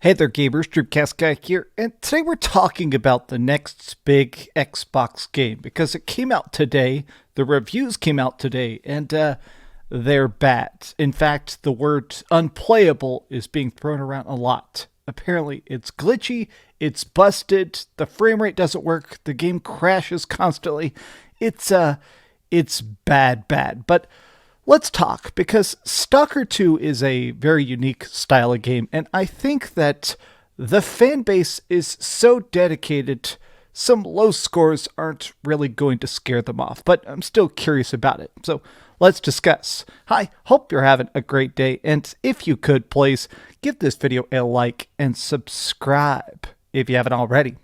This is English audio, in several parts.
Hey there gamers, DreamcastGuy here, and today we're talking about the next big Xbox game because it came out today, the reviews came out today, and they're bad. In fact, the word unplayable is being thrown around a lot. Apparently it's glitchy, it's busted, the frame rate doesn't work, the game crashes constantly. It's bad, but let's talk, because Stalker 2 is a very unique style of game, and I think that the fan base is so dedicated, some low scores aren't really going to scare them off, but I'm still curious about it. So let's discuss. Hi, hope you're having a great day, and if you could, please give this video a like and subscribe if you haven't already.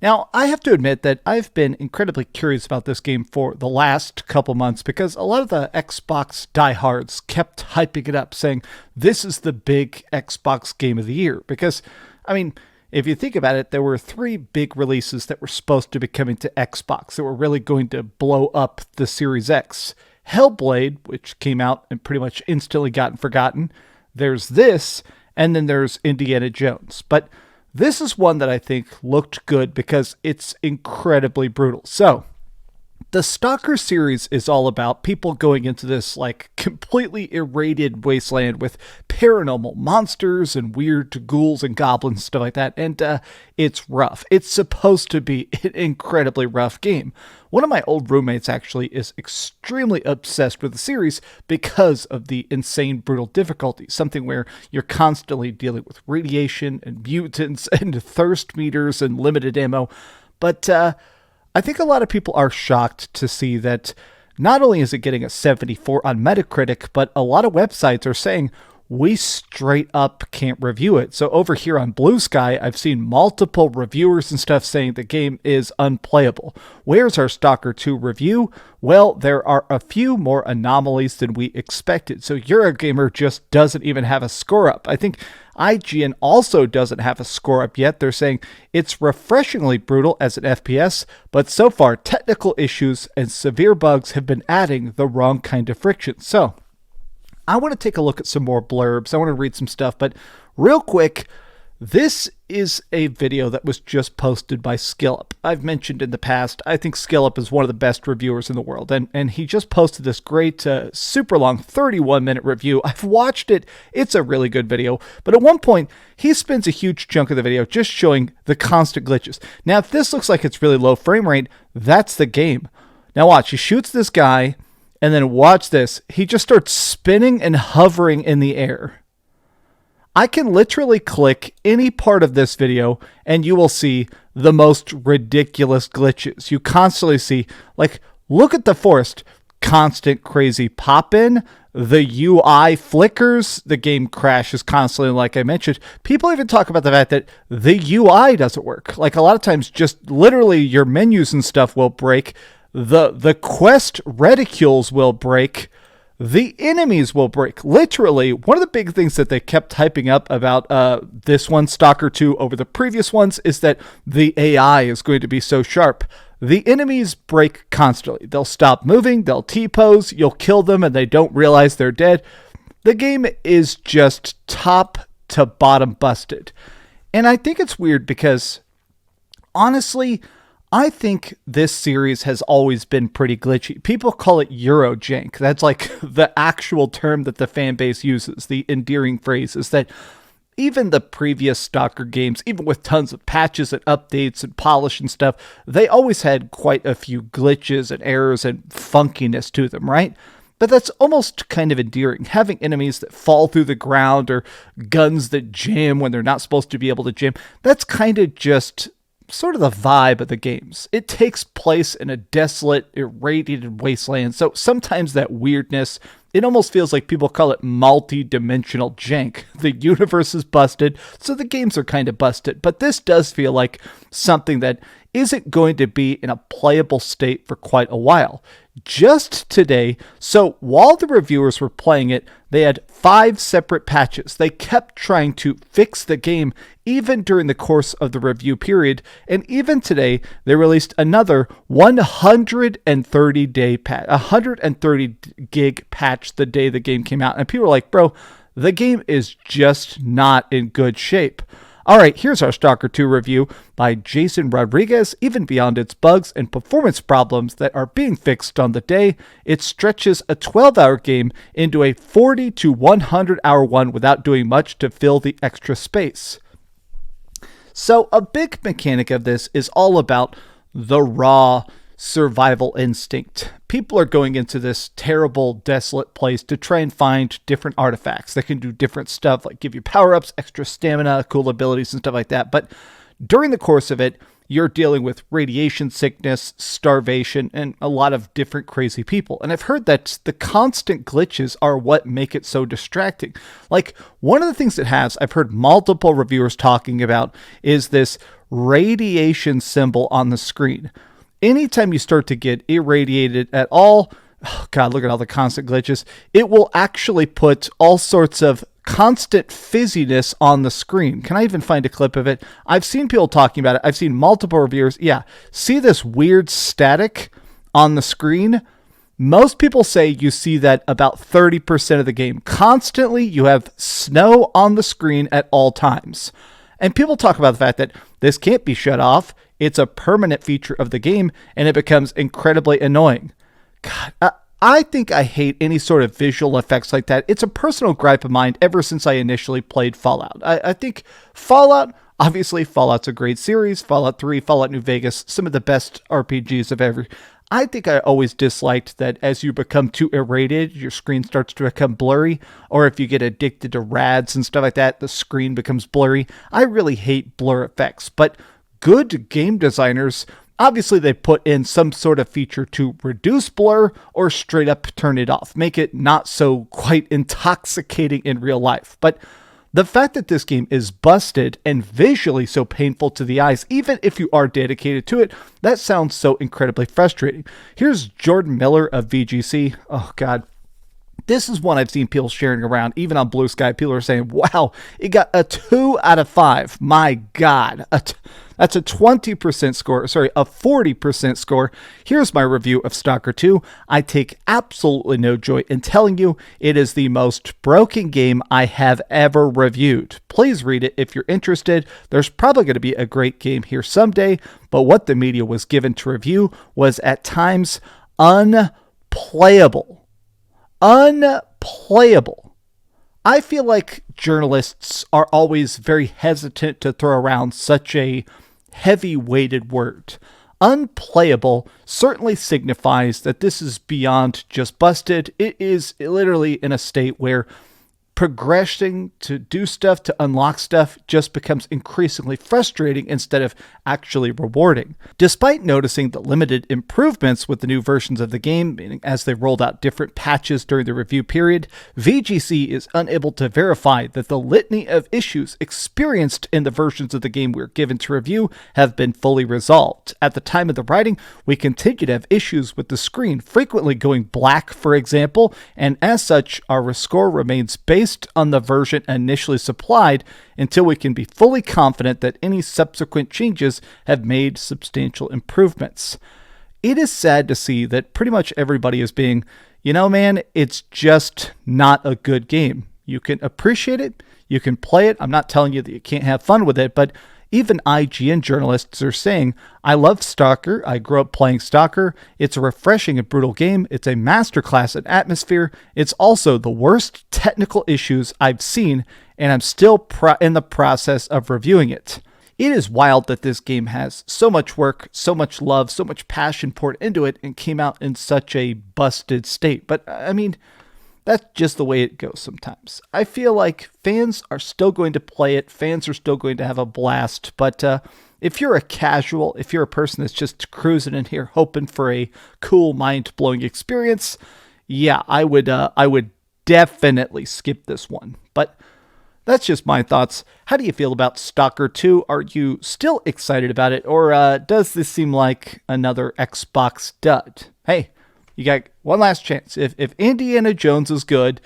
Now, I have to admit that I've been incredibly curious about this game for the last couple months because a lot of the Xbox diehards kept hyping it up, saying this is the big Xbox game of the year. Because, I mean, if you think about it, there were three big releases that were supposed to be coming to Xbox that were really going to blow up the Series X. Hellblade, which came out and pretty much instantly gotten forgotten. There's this, and then there's Indiana Jones. But this is one that I think looked good because it's incredibly brutal. So, the Stalker series is all about people going into this like completely irradiated wasteland with paranormal monsters and weird ghouls and goblins and stuff like that. And it's rough. It's supposed to be an incredibly rough game. One of my old roommates actually is extremely obsessed with the series because of the insane brutal difficulty. Something where you're constantly dealing with radiation and mutants and thirst meters and limited ammo. But I think a lot of people are shocked to see that not only is it getting a 74 on Metacritic, but a lot of websites are saying we straight up can't review it. So over here on Blue Sky, I've seen multiple reviewers and stuff saying the game is unplayable. Where's our Stalker 2 review? Well, there are a few more anomalies than we expected. So Eurogamer just doesn't even have a score up. I think IGN also doesn't have a score up yet. They're saying it's refreshingly brutal as an FPS, but so far technical issues and severe bugs have been adding the wrong kind of friction. So I want to take a look at some more blurbs. I want to read some stuff, but real quick, this is a video that was just posted by SkillUp. I've mentioned in the past, I think SkillUp is one of the best reviewers in the world, and he just posted this great, super long 31-minute review. I've watched it. It's a really good video, but at one point, he spends a huge chunk of the video just showing the constant glitches. Now, if this looks like it's really low frame rate, that's the game. Now watch, he shoots this guy, and then watch this. He just starts spinning and hovering in the air. I can literally click any part of this video and you will see the most ridiculous glitches. You constantly see, like, look at the forest. Constant crazy pop-in. The UI flickers. The game crashes constantly, like I mentioned. People even talk about the fact that the UI doesn't work. Like, a lot of times just literally your menus and stuff will break. The quest reticules will break. The enemies will break. Literally, one of the big things that they kept hyping up about this one, Stalker 2, over the previous ones is that the AI is going to be so sharp. The enemies break constantly. They'll stop moving, they'll T-pose, you'll kill them, and they don't realize they're dead. The game is just top to bottom busted. And I think it's weird because, honestly, I think this series has always been pretty glitchy. People call it Eurojank. That's like the actual term that the fan base uses. The endearing phrase is that even the previous Stalker games, even with tons of patches and updates and polish and stuff, they always had quite a few glitches and errors and funkiness to them, right? But that's almost kind of endearing. Having enemies that fall through the ground or guns that jam when they're not supposed to be able to jam, that's kind of just sort of the vibe of the games. It takes place in a desolate, irradiated wasteland, so sometimes that weirdness, it almost feels like people call it multi-dimensional jank. The universe is busted, so the games are kind of busted, but this does feel like something that isn't going to be in a playable state for quite a while. Just today, so while the reviewers were playing it, they had 5 separate patches. They kept trying to fix the game even during the course of the review period, and even today, they released another 130-day patch, 130 gig patch the day the game came out, and people were like, bro, the game is just not in good shape. All right, here's our Stalker 2 review by Jason Rodriguez. Even beyond its bugs and performance problems that are being fixed on the day, it stretches a 12-hour game into a 40 to 100-hour one without doing much to fill the extra space. So a big mechanic of this is all about the raw survival instinct. People are going into this terrible, desolate place to try and find different artifacts that can do different stuff, like give you power-ups, extra stamina, cool abilities, and stuff like that. But during the course of it, you're dealing with radiation sickness, starvation, and a lot of different crazy people. And I've heard that the constant glitches are what make it so distracting. Like, one of the things I've heard multiple reviewers talking about is this radiation symbol on the screen. Anytime you start to get irradiated at all, oh God, look at all the constant glitches, it will actually put all sorts of constant fizziness on the screen. Can I even find a clip of it? I've seen people talking about it. I've seen multiple reviewers. Yeah, see this weird static on the screen? Most people say you see that about 30% of the game. Constantly, you have snow on the screen at all times. And people talk about the fact that this can't be shut off. It's a permanent feature of the game, and it becomes incredibly annoying. God, I think I hate any sort of visual effects like that. It's a personal gripe of mine ever since I initially played Fallout. I think Fallout, obviously Fallout's a great series. Fallout 3, Fallout New Vegas, some of the best RPGs of ever. I think I always disliked that as you become too irradiated, your screen starts to become blurry, or if you get addicted to rads and stuff like that, the screen becomes blurry. I really hate blur effects, but good game designers, obviously they put in some sort of feature to reduce blur or straight up turn it off, make it not so quite intoxicating in real life. But the fact that this game is busted and visually so painful to the eyes, even if you are dedicated to it, that sounds so incredibly frustrating. Here's Jordan Miller of VGC. Oh God. This is one I've seen people sharing around, even on Blue Sky. People are saying, wow, it got a 2 out of 5. My God. That's a 20% score. Sorry, a 40% score. Here's my review of Stalker 2. I take absolutely no joy in telling you it is the most broken game I have ever reviewed. Please read it if you're interested. There's probably going to be a great game here someday, but what the media was given to review was at times unplayable. Unplayable. I feel like journalists are always very hesitant to throw around such a heavy-weighted word. Unplayable certainly signifies that this is beyond just busted. It is literally in a state where progressing to do stuff, to unlock stuff, just becomes increasingly frustrating instead of actually rewarding. Despite noticing the limited improvements with the new versions of the game, meaning as they rolled out different patches during the review period, VGC is unable to verify that the litany of issues experienced in the versions of the game we're given to review have been fully resolved. At the time of the writing, we continue to have issues with the screen frequently going black, for example, and as such, our score remains based on the version initially supplied until we can be fully confident that any subsequent changes have made substantial improvements. It is sad to see that pretty much everybody is being, man, it's just not a good game. You can appreciate it, you can play it. I'm not telling you that you can't have fun with it, but even IGN journalists are saying, I love Stalker. I grew up playing Stalker. It's a refreshing and brutal game. It's a masterclass in atmosphere. It's also the worst technical issues I've seen, and I'm still in the process of reviewing it. It is wild that this game has so much work, so much love, so much passion poured into it, and came out in such a busted state. But, I mean, that's just the way it goes sometimes. I feel like fans are still going to play it. Fans are still going to have a blast. But if you're a casual, if you're a person that's just cruising in here hoping for a cool, mind-blowing experience, yeah, I would definitely skip this one. But that's just my thoughts. How do you feel about Stalker 2? Are you still excited about it? Or does this seem like another Xbox dud? Hey, you got one last chance. If Indiana Jones is good,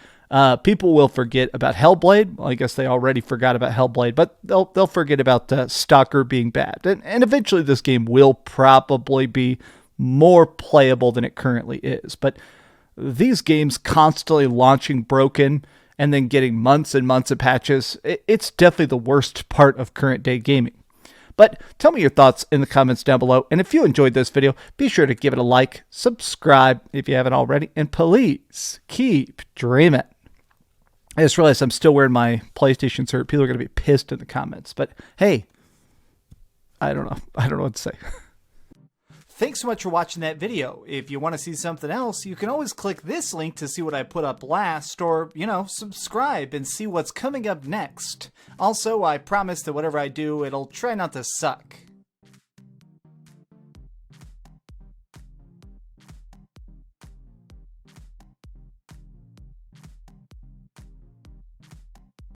people will forget about Hellblade. Well, I guess they already forgot about Hellblade, but they'll forget about Stalker being bad. And eventually this game will probably be more playable than it currently is. But these games constantly launching broken, and then getting months and months of patches. It's definitely the worst part of current day gaming. But tell me your thoughts in the comments down below. And if you enjoyed this video, be sure to give it a like, subscribe if you haven't already, and please keep dreaming. I just realized I'm still wearing my PlayStation shirt. People are going to be pissed in the comments. But hey, I don't know. I don't know what to say. Thanks so much for watching that video. If you want to see something else, you can always click this link to see what I put up last, or, subscribe and see what's coming up next. Also, I promise that whatever I do, it'll try not to suck.